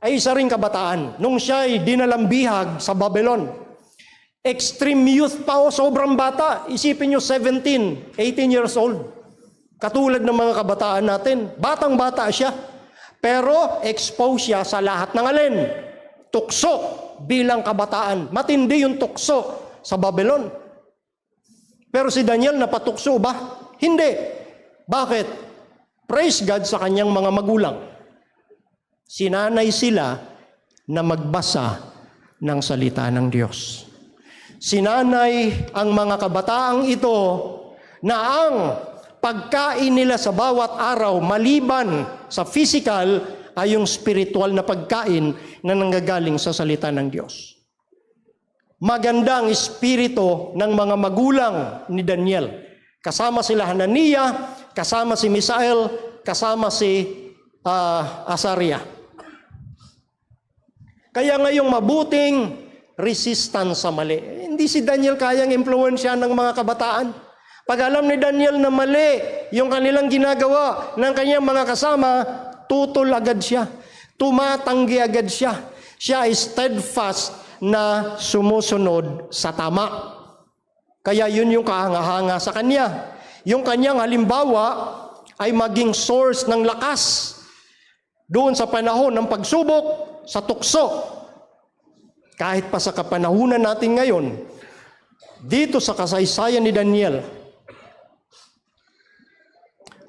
ay isa ring kabataan. Nung siya ay dinalang bihag sa Babylon, extreme youth pa o sobrang bata. Isipin nyo 17, 18 years old. Katulad ng mga kabataan natin. Batang-bata siya. Pero expose siya sa lahat ng alin. Tukso bilang kabataan. Matindi yung tukso sa Babylon. Pero si Daniel napatukso ba? Hindi. Bakit? Praise God sa kanyang mga magulang. Sinanay sila na magbasa ng salita ng Diyos. Sinanay ang mga kabataang ito na ang pagkain nila sa bawat araw maliban sa physical ay yung spiritual na pagkain na nanggagaling sa salita ng Diyos. Magandang espiritu ng mga magulang ni Daniel. Kasama sila Hananiah, kasama si Misael, kasama si Azariah. Kaya ngayong mabuting resistance sa mali. Hindi si Daniel kayang impluwensya ng mga kabataan. Pag alam ni Daniel na mali yung kanilang ginagawa ng kanyang mga kasama, tutol agad siya. Tumatanggi agad siya. Siya ay steadfast na sumusunod sa tama. Kaya yun yung kahanga-hanga sa kanya. Yung kanyang halimbawa ay maging source ng lakas doon sa panahon ng pagsubok, sa tukso. Kahit pa sa kapanahunan natin ngayon, dito sa kasaysayan ni Daniel,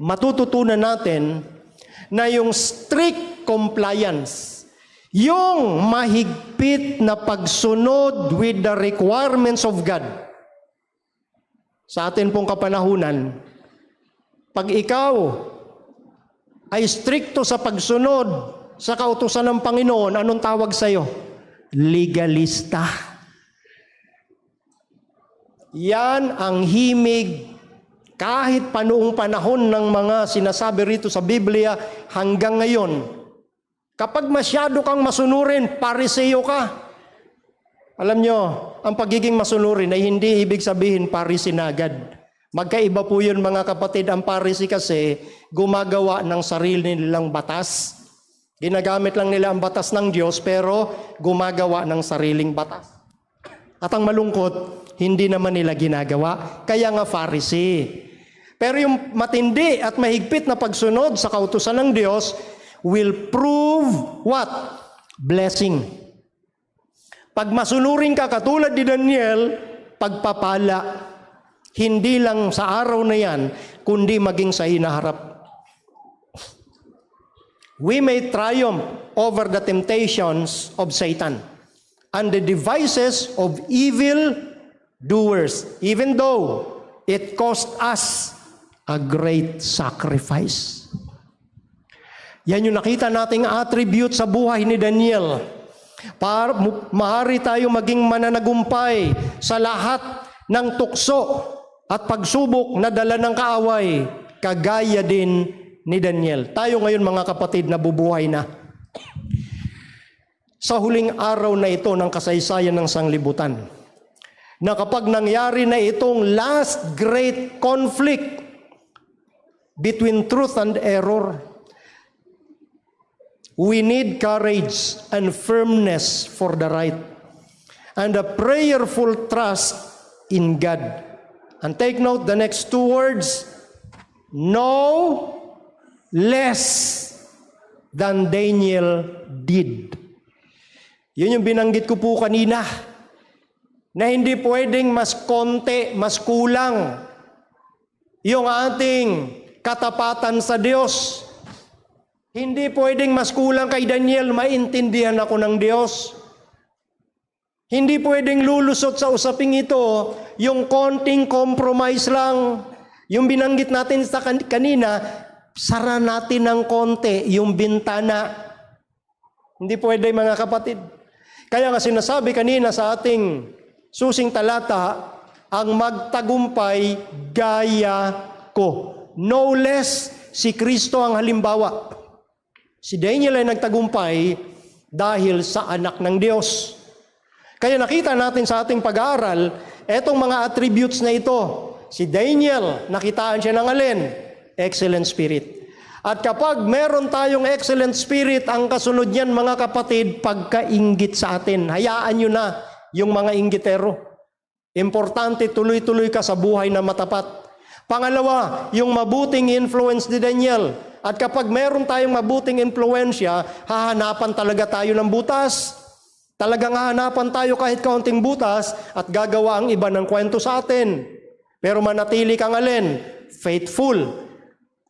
matututunan natin na yung strict compliance, yung mahigpit na pagsunod with the requirements of God. Sa atin pong kapanahunan, pag ikaw ay stricto sa pagsunod sa kautusan ng Panginoon, anong tawag sa'yo? Legalista. Yan ang himig kahit pa noong panahon ng mga sinasabi rito sa Biblia hanggang ngayon. Kapag masyado kang masunurin, pariseo ka. Alam nyo, ang pagiging masunurin ay hindi ibig sabihin parisin agad. Magkaiba po yun mga kapatid. Ang parisi kasi gumagawa ng sarili nilang batas. Ginagamit lang nila ang batas ng Diyos pero gumagawa ng sariling batas. At ang malungkot, hindi naman nila ginagawa. Kaya nga Pharisee. Pero yung matindi at mahigpit na pagsunod sa kautusan ng Diyos will prove what? Blessing. Pag masunurin ka katulad ni Daniel, pagpapala. Hindi lang sa araw na yan, kundi maging sa hinaharap. We may triumph over the temptations of Satan and the devices of evil doers, even though it cost us a great sacrifice. Yan yung nakita nating attribute sa buhay ni Daniel. Para maaari tayo maging mananagumpay sa lahat ng tukso at pagsubok na dala ng kaaway, kagaya din ni Daniel. Tayo ngayon mga kapatid nabubuhay na. Sa huling araw na ito ng kasaysayan ng sanglibutan, na kapag nangyari na itong last great conflict between truth and error, we need courage and firmness for the right and a prayerful trust in God. And take note the next two words, no less than Daniel did. Yun yung binanggit ko po kanina, na hindi pwedeng mas konti, mas kulang yung ating katapatan sa Diyos. Hindi pwedeng mas kulang kay Daniel, maintindihan ako ng Diyos. Hindi pwedeng lulusot sa usaping ito yung konting compromise lang. Yung binanggit natin sa kanina, sara natin ng konti yung bintana. Hindi pwede mga kapatid. Kaya nga sinasabi kanina sa ating susing talata, ang magtagumpay gaya ko. No less, si Kristo ang halimbawa. Si Daniel ay nagtagumpay dahil sa anak ng Diyos. Kaya nakita natin sa ating pag-aaral, etong mga attributes na ito. Si Daniel, nakitaan siya ng alin? Excellent spirit. At kapag meron tayong excellent spirit, ang kasunod niyan mga kapatid, pagkainggit sa atin. Hayaan nyo na yung mga inggitero. Importante, tuloy-tuloy ka sa buhay na matapat. Pangalawa, yung mabuting influence ni Daniel. At kapag meron tayong mabuting influensya, hahanapan talaga tayo ng butas. Talagang hahanapan tayo kahit kaunting butas at gagawa ang iba ng kwento sa atin. Pero manatili kang alin? Faithful.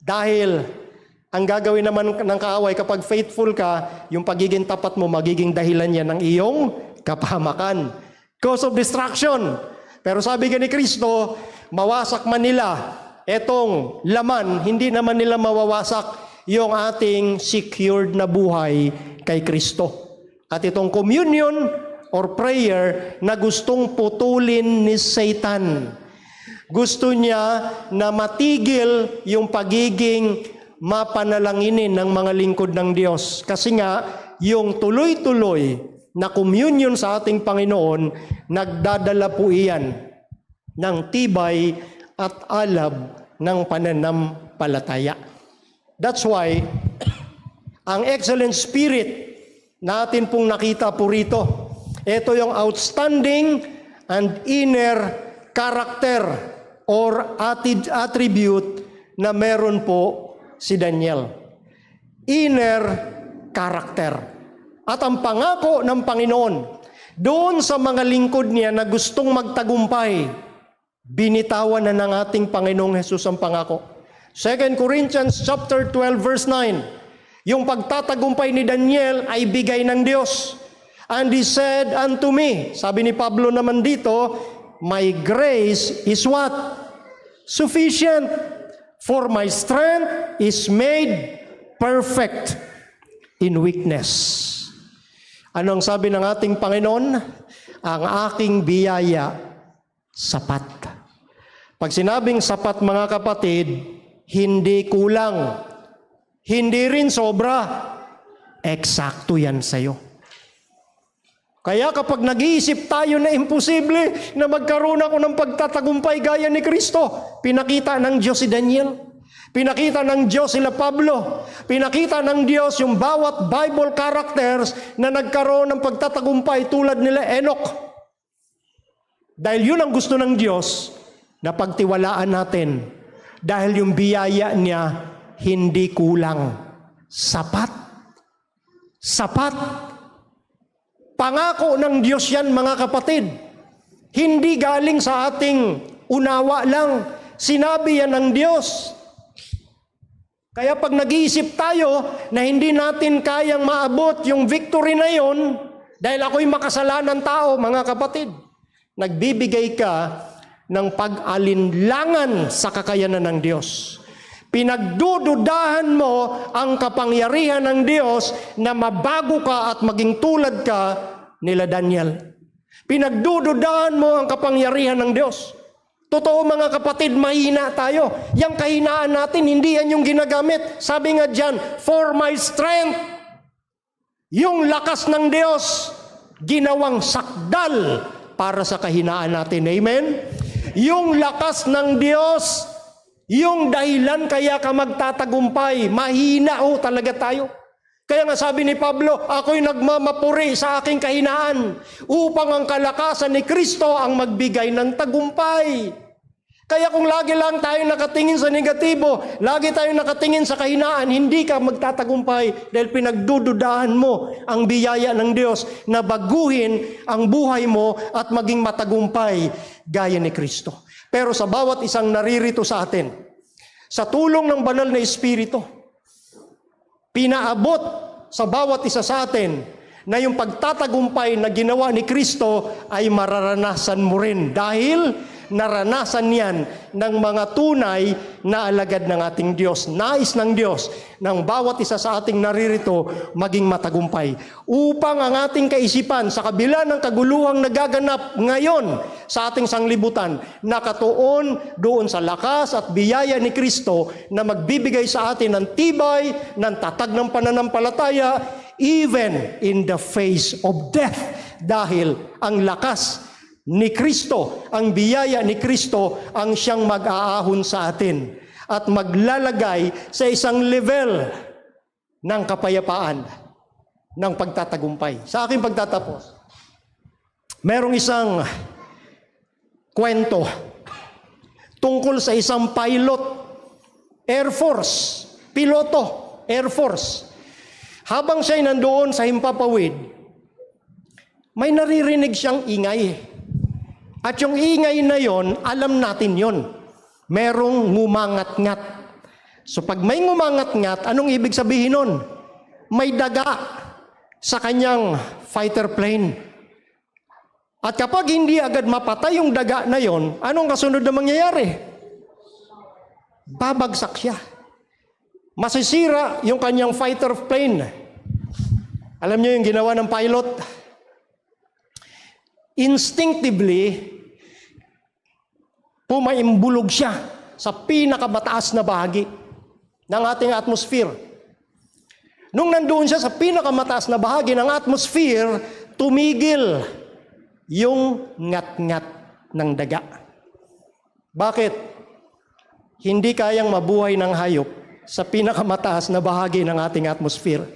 Dahil ang gagawin naman ng kaaway kapag faithful ka, yung pagiging tapat mo, magiging dahilan yan ng iyong kapahamakan. Cause of destruction. Pero sabi ni Kristo, mawasak man nila etong laman, hindi naman nila mawawasak yung ating secured na buhay kay Kristo. At itong communion or prayer na gustong putulin ni Satan. Gusto niya na matigil yung pagiging mapanalanginin ng mga lingkod ng Diyos. Kasi nga, yung tuloy-tuloy na communion sa ating Panginoon, nagdadala po iyan ng tibay at alab ng pananampalataya. That's why, ang excellent spirit natin pong nakita po rito, ito yung outstanding and inner character or attribute na meron po si Daniel. Inner character. At ang pangako ng Panginoon, doon sa mga lingkod niya na gustong magtagumpay, binitawan na ng ating Panginoong Hesus ang pangako. 2 Corinthians chapter 12 verse 9, yung pagtatagumpay ni Daniel ay bigay ng Diyos. And he said unto me, sabi ni Pablo naman dito, my grace is what? Sufficient. For my strength is made perfect in weakness. Anong sabi ng ating Panginoon? Ang aking biyaya, sapat. Pag sinabing sapat mga kapatid, hindi kulang, hindi rin sobra, eksakto yan sa'yo. Kaya kapag nag-iisip tayo na imposible na magkaroon ako ng pagtatagumpay gaya ni Kristo, pinakita ng Diyos si Daniel, pinakita ng Diyos sila Pablo, pinakita ng Diyos yung bawat Bible characters na nagkaroon ng pagtatagumpay tulad nila Enoch. Dahil yun ang gusto ng Diyos na pagtiwalaan natin. Dahil yung biyaya niya hindi kulang. Sapat. Sapat. Pangako ng Diyos yan mga kapatid. Hindi galing sa ating unawa lang. Sinabi yan ng Diyos. Kaya pag nag-iisip tayo na hindi natin kayang maabot yung victory na yon, dahil ako'y makasalanan tao mga kapatid, nagbibigay ka ng pag-alinlangan sa kakayanan ng Diyos. Pinagdududahan mo ang kapangyarihan ng Diyos na mabago ka at maging tulad ka nila Daniel. Pinagdududahan mo ang kapangyarihan ng Diyos. Totoo mga kapatid, mahina tayo. Yang kahinaan natin, hindi yan yung ginagamit. Sabi nga dyan, for my strength, yung lakas ng Diyos, ginawang sakdal para sa kahinaan natin. Amen? Yung lakas ng Diyos, yung dahilan kaya ka magtatagumpay. Mahina talaga tayo. Kaya nga sabi ni Pablo, ako'y nagmamapuri sa aking kahinaan upang ang kalakasan ni Kristo ang magbigay ng tagumpay. Kaya kung lagi lang tayo nakatingin sa negatibo, lagi tayo nakatingin sa kahinaan, hindi ka magtatagumpay dahil pinagdududahan mo ang biyaya ng Diyos na baguhin ang buhay mo at maging matagumpay gaya ni Kristo. Pero sa bawat isang naririto sa atin, sa tulong ng banal na Espiritu, pinaabot sa bawat isa sa atin na yung pagtatagumpay na ginawa ni Kristo ay mararanasan mo rin dahil naranasan yan ng mga tunay na alagad ng ating Diyos. Nais ng Diyos ng bawat isa sa ating naririto maging matagumpay. Upang ang ating kaisipan sa kabila ng kaguluhang nagaganap ngayon sa ating sanglibutan, nakatuon doon sa lakas at biyaya ni Kristo na magbibigay sa atin ng tibay, ng tatag ng pananampalataya, even in the face of death. Dahil ang lakas ni Kristo, ang biyaya ni Kristo ang siyang mag-aahon sa atin at maglalagay sa isang level ng kapayapaan, ng pagtatagumpay. Sa aking pagtatapos, merong isang kwento tungkol sa isang pilot, Air Force, piloto, Air Force. Habang siya'y nandoon sa himpapawid, may naririnig siyang ingay. At yung ingay na yon, alam natin yon. Merong ngumangat-ngat. So pag may ngumangat-ngat, anong ibig sabihin nun? May daga sa kanyang fighter plane. At kapag hindi agad mapatay yung daga na yon, anong kasunod na mangyayari? Babagsak siya. Masisira yung kanyang fighter plane. Alam niyo yung ginawa ng pilot? Instinctively, pumaimbulog siya sa pinakamataas na bahagi ng ating atmosphere. Nung nandoon siya sa pinakamataas na bahagi ng atmosphere, tumigil yung ngat-ngat ng daga. Bakit? Hindi kayang mabuhay ng hayop sa pinakamataas na bahagi ng ating atmosphere.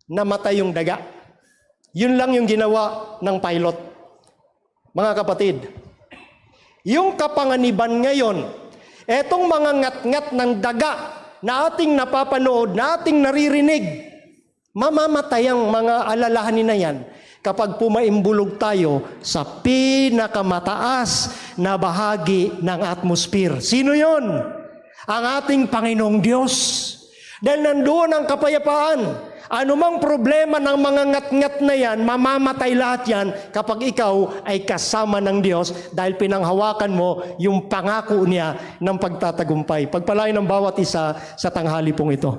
Namatay yung daga. Yun lang yung ginawa ng pilot. Mga kapatid, yung kapanganiban ngayon, etong mga ngat-ngat ng daga na ating napapanood, na ating naririnig, mamamatay ang mga alalahanin na yan kapag pumaimbulog tayo sa pinakamataas na bahagi ng atmosphere. Sino yon? Ang ating Panginoong Diyos. Dahil nandoon ang kapayapaan. Anumang problema ng mga ngat-ngat na yan, mamamatay lahat yan kapag ikaw ay kasama ng Diyos dahil pinanghawakan mo yung pangako niya ng pagtatagumpay. Pagpalain ng bawat isa sa tanghali pong ito.